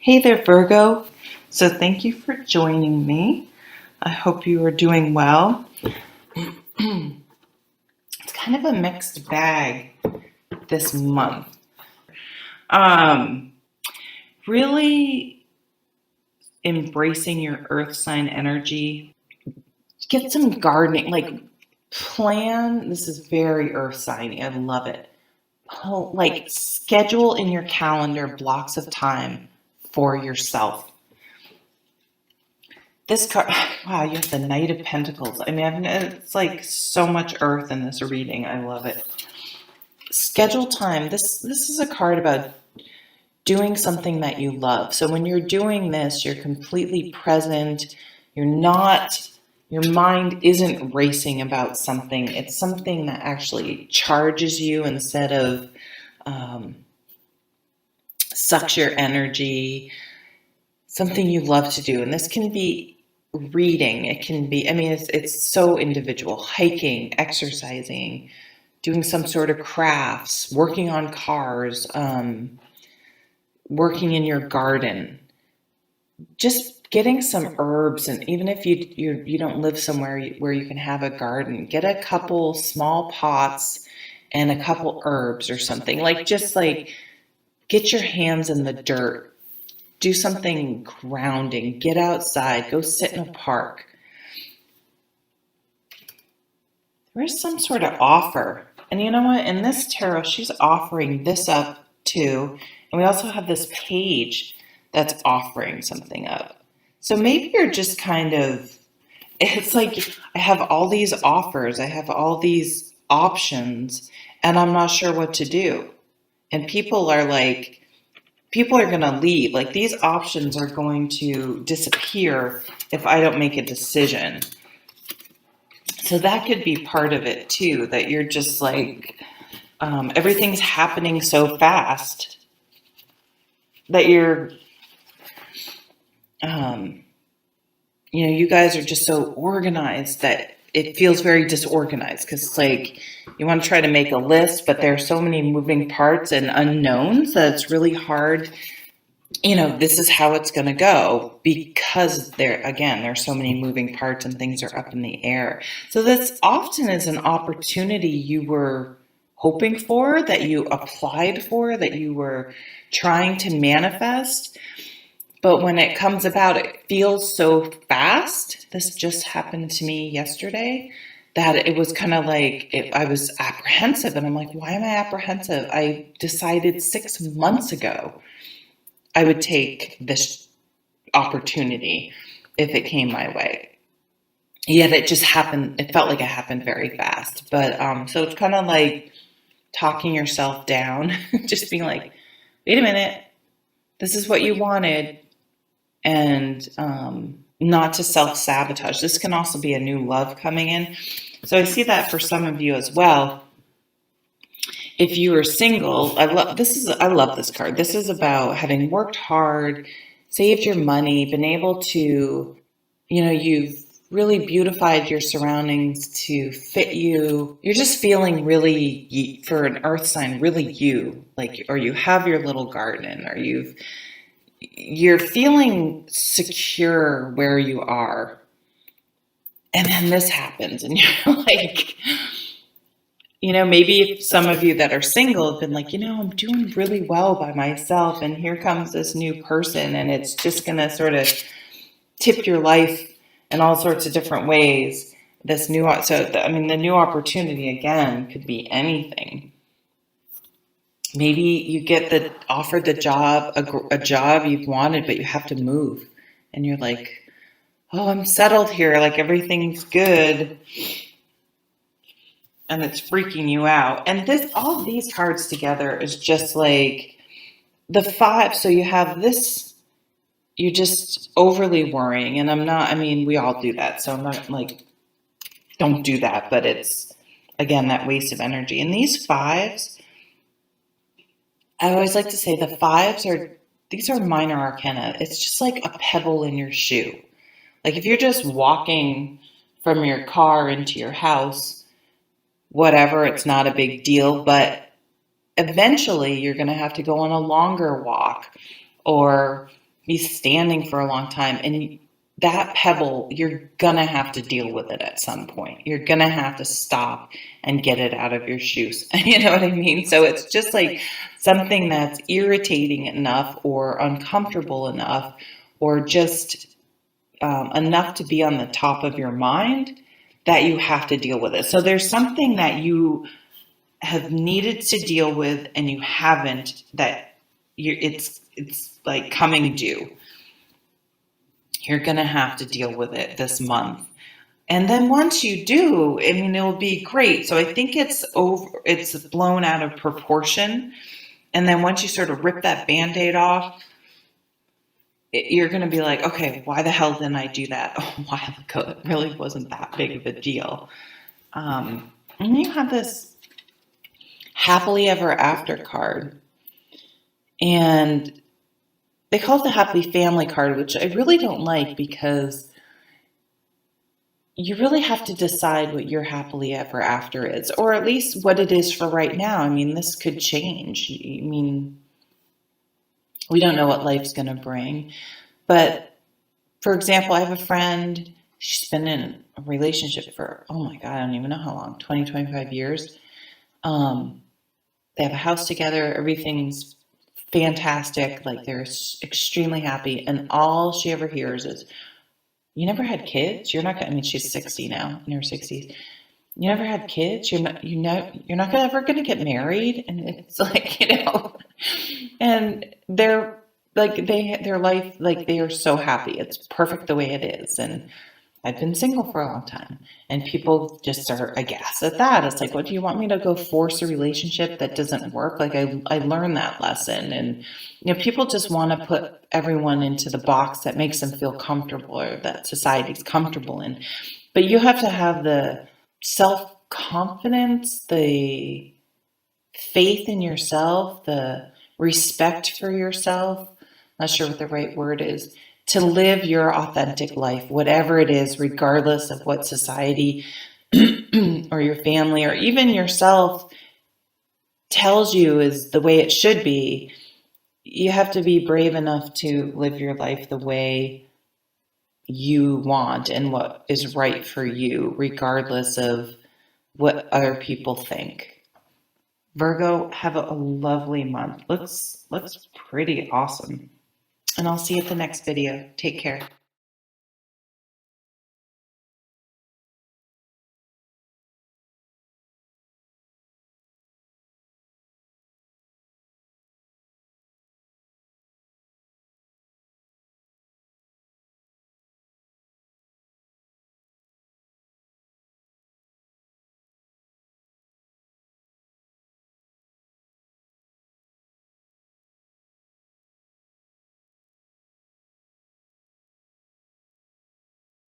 Hey there, Virgo. So thank you for joining me. I hope you are doing well. It's kind of a mixed bag this month. Um, really embracing your earth sign energy. Get some gardening, plan. This is very earth signy. I love it. Schedule in your calendar blocks of time for yourself. This card, wow, you have the Knight of Pentacles. I mean, it's like so much earth in this reading. I love it. Schedule time. This is a card about doing something that you love. So when you're doing this, you're completely present. You're not, your mind isn't racing about something. It's something that actually charges you instead of sucks your energy. Something you love to do. And this can be reading. It can be, I mean, it's so individual. Hiking, exercising, doing some sort of crafts, working on cars, working in your garden, just getting some herbs. And even if you don't live somewhere where you can have a garden, get a couple small pots and a couple herbs or something. Get your hands in the dirt. Do something grounding. Get outside. Go sit in a park. There's some sort of offer. And you know what? In this tarot, she's offering this up too. And we also have this page that's offering something up. So maybe you're just kind of, it's like I have all these offers. I have all these options and I'm not sure what to do. And people are going to leave. Like these options are going to disappear if I don't make a decision. So that could be part of it too, that you're just like, everything's happening so fast that you're, you guys are just so organized that it feels very disorganized because it's like you want to try to make a list, but there are so many moving parts and unknowns that it's really hard. This is how it's going to go because there's so many moving parts and things are up in the air. So this often is an opportunity you were hoping for, that you applied for, that you were trying to manifest. But when it comes about, it feels so fast. This just happened to me yesterday that it was kind of like I was apprehensive. And I'm like, why am I apprehensive? I decided 6 months ago I would take this opportunity if it came my way. Yet it just happened. It felt like it happened very fast. But so it's kind of like talking yourself down, just being like, wait a minute, this is what you wanted. And not to self-sabotage. This can also be a new love coming in. So I see that for some of you as well. If you are single, I love this card. This is about having worked hard, saved your money, been able to, you've really beautified your surroundings to fit you. You're just feeling really, for an earth sign, really you. Or you have your little garden, or you're feeling secure where you are. And then this happens and you're like, maybe if some of you that are single have been like, I'm doing really well by myself and here comes this new person and it's just going to sort of tip your life in all sorts of different ways. The new opportunity again could be anything. Maybe you get offered the job, a job you've wanted, but you have to move. And you're like, oh, I'm settled here. Like everything's good. And it's freaking you out. And all these cards together is just like the 5. So you have this, you're just overly worrying. And we all do that. So I'm not like, don't do that. But it's, again, that waste of energy. And these 5s, I always like to say the 5s these are minor arcana. It's just like a pebble in your shoe. Like if you're just walking from your car into your house, whatever, it's not a big deal, but eventually you're going to have to go on a longer walk or be standing for a long time. And that pebble, you're going to have to deal with it at some point. You're going to have to stop and get it out of your shoes. You know what I mean? So it's just like something that's irritating enough or uncomfortable enough or just enough to be on the top of your mind that you have to deal with it. So there's something that you have needed to deal with and you haven't, that it's like coming due. You're going to have to deal with it this month. And then once you do, I mean, it'll be great. So I think it's blown out of proportion. And then once you sort of rip that Band-Aid off, you're going to be like, okay, why the hell didn't I do that a while ago? It really wasn't that big of a deal. And you have this happily ever after card. And they call it the happy family card, which I really don't like because you really have to decide what your happily ever after is, or at least what it is for right now. I mean, this could change. I mean, we don't know what life's going to bring. But for example, I have a friend, she's been in a relationship for, oh my God, I don't even know how long, 20, 25 years. They have a house together. Everything's fantastic. Like they're extremely happy. And all she ever hears is, you never had kids? You're not gonna, I mean, she's 60 now, in her 60s. You never had kids? You're not ever gonna get married? And it's like, and they're like, their life, like they are so happy. It's perfect the way it is. And I've been single for a long time, and people just are aghast at that. It's like, what, do you want me to go force a relationship that doesn't work? Like I learned that lesson. And, people just want to put everyone into the box that makes them feel comfortable or that society's comfortable in. But you have to have the self-confidence, the faith in yourself, the respect for yourself. Not sure what the right word is, to live your authentic life, whatever it is, regardless of what society or your family or even yourself tells you is the way it should be. You have to be brave enough to live your life the way you want and what is right for you, regardless of what other people think. Virgo, have a lovely month. Looks pretty awesome. And I'll see you at the next video. Take care.